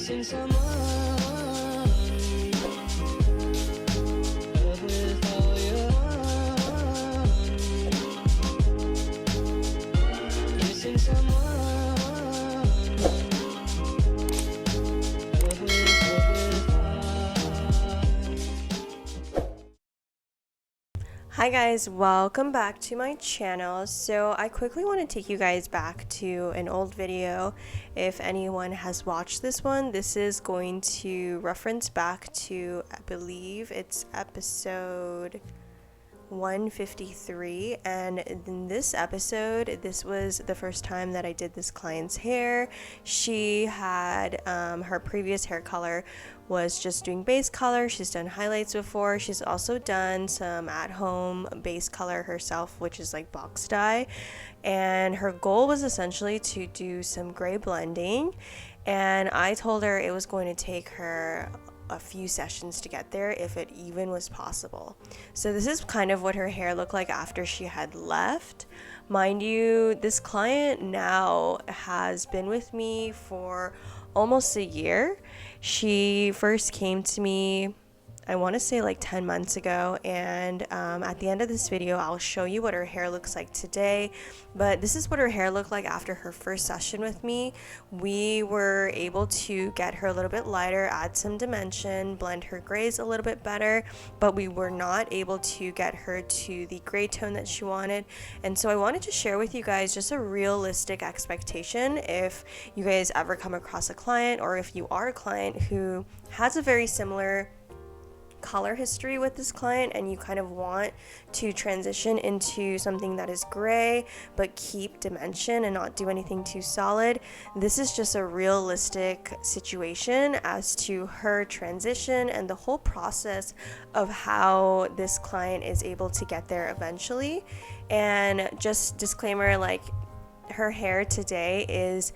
Missing someone with all your missing someone Hi guys, welcome back to my channel. So I quickly want to take you guys back to an old video. If anyone has watched this one, this is going to reference back to, I believe it's episode 153, and in this episode, this was the first time that I did this client's hair. She had her previous hair color was just doing base color. She's done highlights before. She's also done some at-home base color herself, which is like box dye, and her goal was essentially to do some gray blending, and I told her it was going to take her a few sessions to get there, if it even was possible. So this is kind of what her hair looked like after she had left. Mind you, this client now has been with me for almost a year. She first came to me, I want to say like 10 months ago, and at the end of this video I'll show you what her hair looks like today. But this is what her hair looked like after her first session with me. We were able to get her a little bit lighter, add some dimension, blend her grays a little bit better, but we were not able to get her to the gray tone that she wanted. And so I wanted to share with you guys just a realistic expectation if you guys ever come across a client, or if you are a client who has a very similar color history with this client and you kind of want to transition into something that is gray but keep dimension and not do anything too solid. This is just a realistic situation as to her transition and the whole process of how this client is able to get there eventually. And just disclaimer, like, her hair today is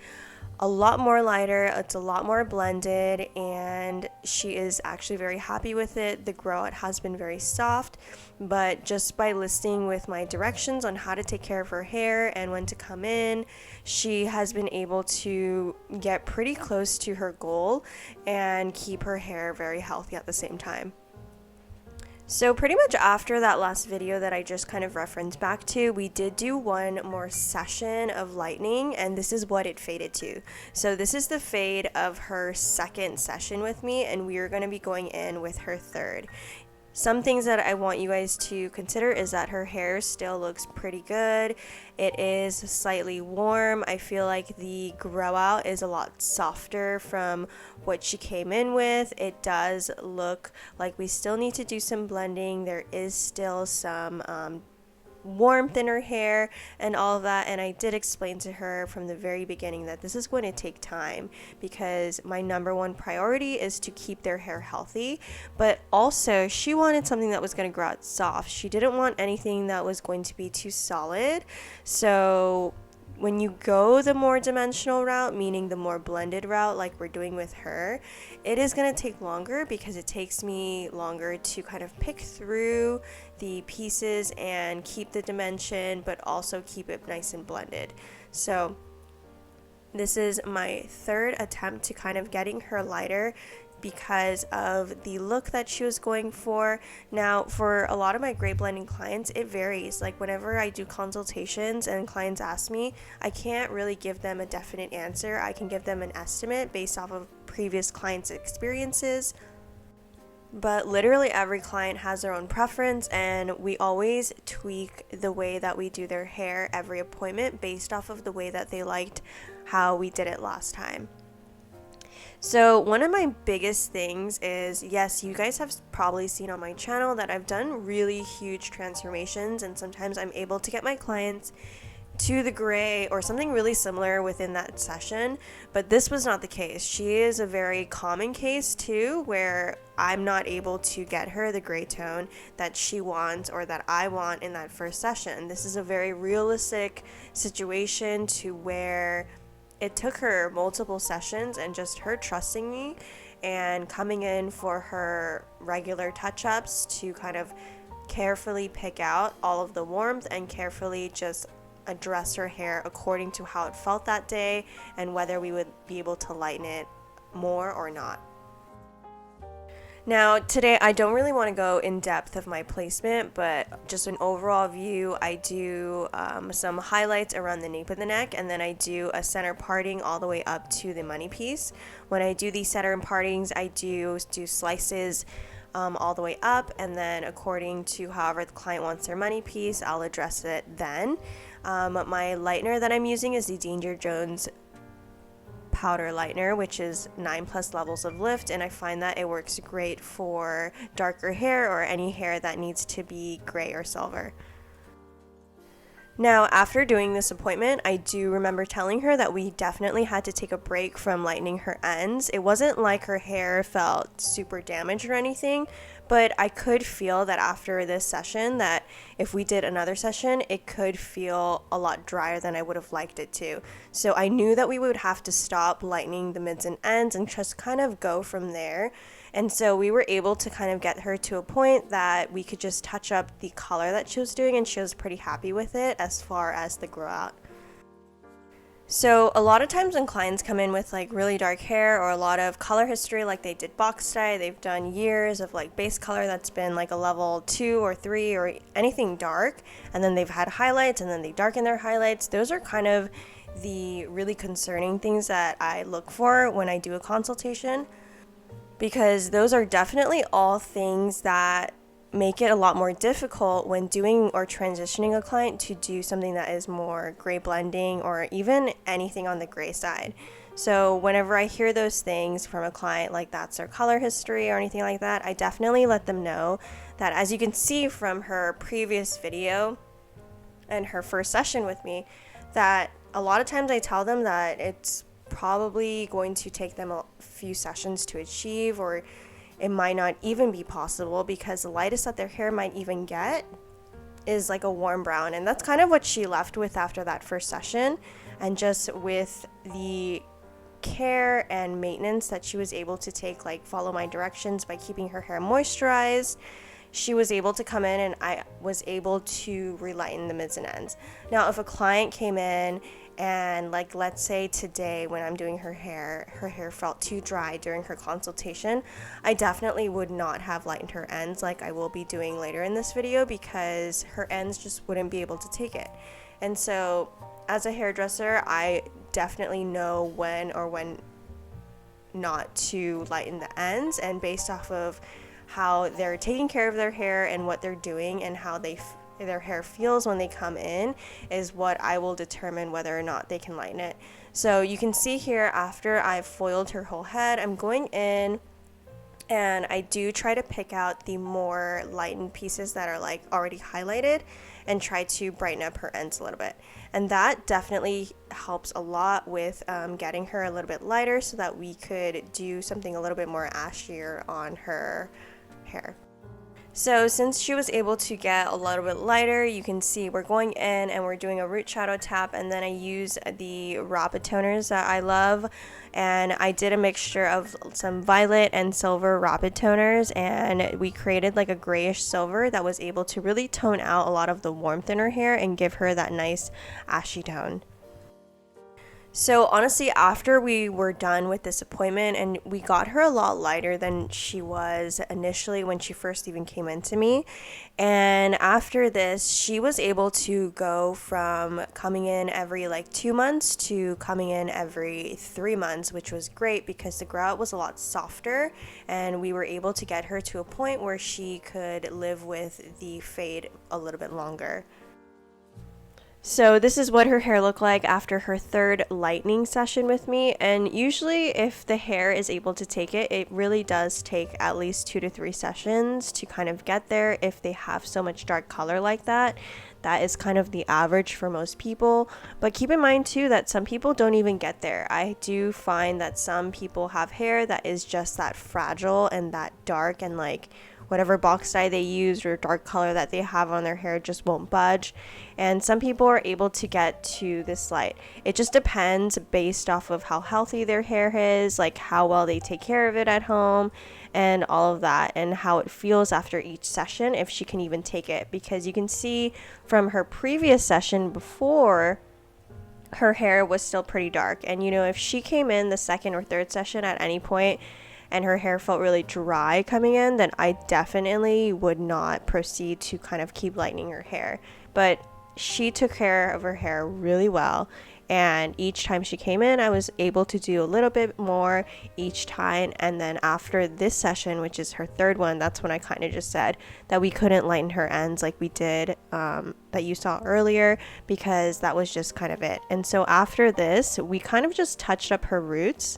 a lot more lighter, it's a lot more blended, and she is actually very happy with it. The grow out has been very soft, but just by listening with my directions on how to take care of her hair and when to come in, she has been able to get pretty close to her goal and keep her hair very healthy at the same time. So pretty much after that last video that I just kind of referenced back to, we did do one more session of lightening, and this is what it faded to. So this is the fade of her second session with me, and we are going to be going in with her third. Some things that I want you guys to consider is that her hair still looks pretty good. It is slightly warm. I feel like the grow out is a lot softer from what she came in with. It does look like we still need to do some blending. There is still some warmth in her hair and all of that, and I did explain to her from the very beginning that this is going to take time because my number one priority is to keep their hair healthy, but also she wanted something that was going to grow out soft. She didn't want anything that was going to be too solid. So when you go the more dimensional route, meaning the more blended route like we're doing with her, it is going to take longer because it takes me longer to kind of pick through the pieces and keep the dimension, but also keep it nice and blended. So this is my third attempt to kind of getting her lighter because of the look that she was going for. Now, for a lot of my gray blending clients, it varies. Like whenever I do consultations and clients ask me, I can't really give them a definite answer. I can give them an estimate based off of previous clients' experiences. But literally every client has their own preference, and we always tweak the way that we do their hair every appointment based off of the way that they liked how we did it last time. So one of my biggest things is, yes, you guys have probably seen on my channel that I've done really huge transformations, and sometimes I'm able to get my clients to the gray or something really similar within that session, but this was not the case. She is a very common case too, where I'm not able to get her the gray tone that she wants or that I want in that first session. This is a very realistic situation to where it took her multiple sessions and just her trusting me and coming in for her regular touch-ups to kind of carefully pick out all of the warmth and carefully just address her hair according to how it felt that day and whether we would be able to lighten it more or not. Now, today I don't really want to go in depth of my placement, but just an overall view. I do some highlights around the nape of the neck, and then I do a center parting all the way up to the money piece. When I do these center partings, I do slices all the way up, and then according to however the client wants their money piece, I'll address it then. My lightener that I'm using is the Danger Jones powder lightener, which is 9+ levels of lift, and I find that it works great for darker hair or any hair that needs to be gray or silver. Now, after doing this appointment, I do remember telling her that we definitely had to take a break from lightening her ends. It wasn't like her hair felt super damaged or anything, but I could feel that after this session that if we did another session, it could feel a lot drier than I would have liked it to. So I knew that we would have to stop lightening the mids and ends and just kind of go from there. And so we were able to kind of get her to a point that we could just touch up the color that she was doing, and she was pretty happy with it as far as the grow out. So a lot of times when clients come in with like really dark hair or a lot of color history, like they did box dye, they've done years of like base color that's been like a level 2 or 3 or anything dark, and then they've had highlights and then they darken their highlights. Those are kind of the really concerning things that I look for when I do a consultation, because those are definitely all things that make it a lot more difficult when doing or transitioning a client to do something that is more gray blending or even anything on the gray side. So whenever I hear those things from a client, like that's their color history or anything like that, I definitely let them know that, as you can see from her previous video and her first session with me, that a lot of times I tell them that it's probably going to take them a few sessions to achieve, or it might not even be possible, because the lightest that their hair might even get is like a warm brown. And that's kind of what she left with after that first session. And just with the care and maintenance that she was able to take, like follow my directions by keeping her hair moisturized, she was able to come in and I was able to relighten the mids and ends. Now, if a client came in and, like, let's say today when I'm doing her hair felt too dry during her consultation, I definitely would not have lightened her ends like I will be doing later in this video, because her ends just wouldn't be able to take it. And so as a hairdresser, I definitely know when or when not to lighten the ends, and based off of how they're taking care of their hair and what they're doing and how their hair feels when they come in is what I will determine whether or not they can lighten it. So you can see here, after I've foiled her whole head, I'm going in and I do try to pick out the more lightened pieces that are like already highlighted and try to brighten up her ends a little bit. And that definitely helps a lot with getting her a little bit lighter so that we could do something a little bit more ashier on her hair. So since she was able to get a little bit lighter, you can see we're going in and we're doing a root shadow tap, and then I use the rapid toners that I love, and I did a mixture of some violet and silver rapid toners, and we created like a grayish silver that was able to really tone out a lot of the warmth in her hair and give her that nice ashy tone. So honestly, after we were done with this appointment, and we got her a lot lighter than she was initially when she first even came into me, and after this, she was able to go from coming in every like 2 months to coming in every 3 months, which was great because the grout was a lot softer, and we were able to get her to a point where she could live with the fade a little bit longer. So this is what her hair looked like after her third lightening session with me, and usually if the hair is able to take it, it really does take at least 2 to 3 sessions to kind of get there if they have so much dark color like that. That is kind of the average for most people, but keep in mind too that some people don't even get there. I do find that some people have hair that is just that fragile and that dark, and like whatever box dye they used or dark color that they have on their hair just won't budge. And some people are able to get to this light. It just depends based off of how healthy their hair is, like how well they take care of it at home and all of that, and how it feels after each session, if she can even take it. Because you can see from her previous session before her hair was still pretty dark. And you know, if she came in the second or third session at any point and her hair felt really dry coming in, then I definitely would not proceed to kind of keep lightening her hair. But she took care of her hair really well, and each time she came in I was able to do a little bit more each time. And then after this session, which is her third one, that's when I kind of just said that we couldn't lighten her ends like we did that you saw earlier, because that was just kind of it. And so after this, we kind of just touched up her roots.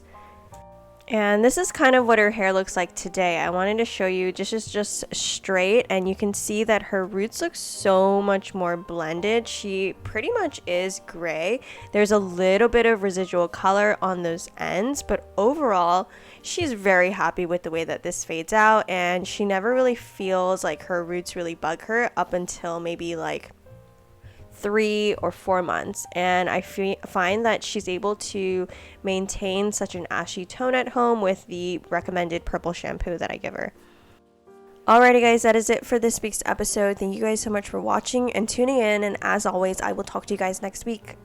And this is kind of what her hair looks like today. I wanted to show you just straight, and you can see that her roots look so much more blended. She pretty much is gray. There's a little bit of residual color on those ends, but overall she's very happy with the way that this fades out, and she never really feels like her roots really bug her up until maybe like 3 or 4 months. And I find that she's able to maintain such an ashy tone at home with the recommended purple shampoo that I give her. Alrighty guys, that is it for this week's episode. Thank you guys so much for watching and tuning in, and as always, I will talk to you guys next week.